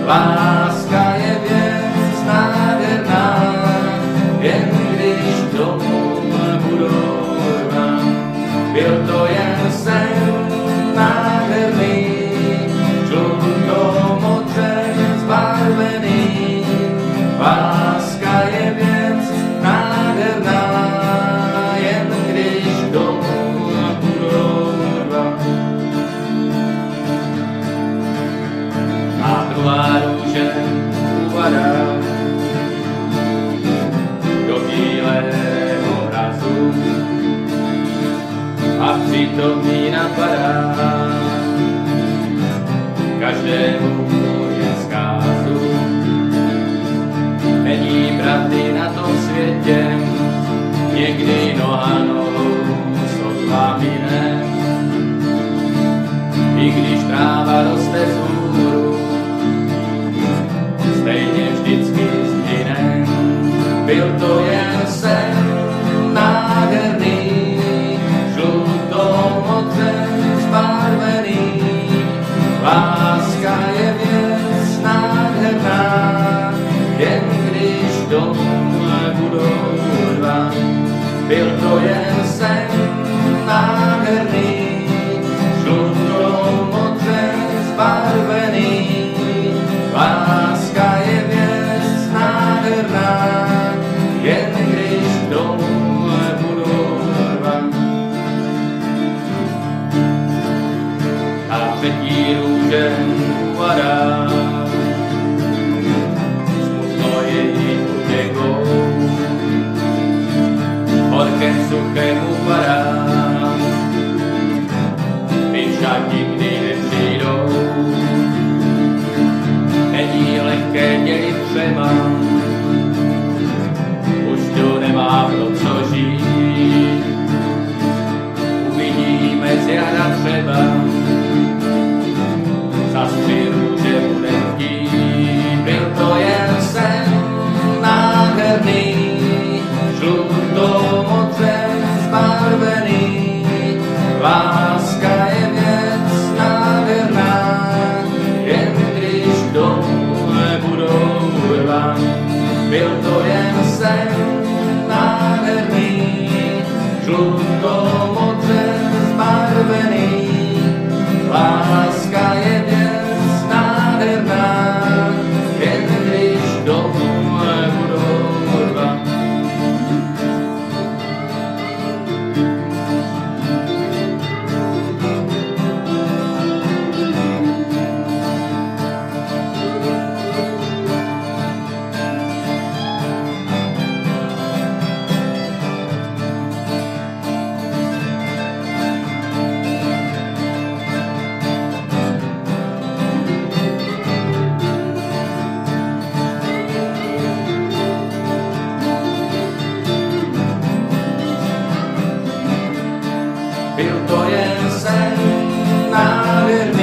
Láska je věc nádherná, jen když k tomu budou rvat. Byl to jen sen nádherný, žluto-modře zbarvený. Láska je věc nádherná, jen když k tomu budou rvat. A druhá růže upadá do bílého mrazu a přitom jí napadá každému jen zkázu. Není pravdy na tom světě, někdy noha nohou sotva mine. I když tráva roste vzhůru, stejně vždycky zhyne. Byl to jen sen nádherný, žluto-modře zbarvený. Láska je věc nádherná, jen když k tomu budou rvat. Byl to jen sen nádherný, žluto-modře zbarvený. Láska je věc nádherná, jen když k tomu budou rvat. A třetí růže upadá, smutno její utěkou, horkem suchem upadá, ty však nikdy nepřijdou. Není lehké dělit třeba, už tu nemá pro co žít. Uvidíme z jara třeba, zas tři růže budem chtít. Byl to jen sen nádherný, žluto-modře zbarvený. Láska je věc nádherná, jen když k tomu budou rvat. Byl to jen sen nádherný, žluto-modře zbarvený. Láska je věc nádherná, jen když k tomu budou rvat. Byl to jen sen nádherný,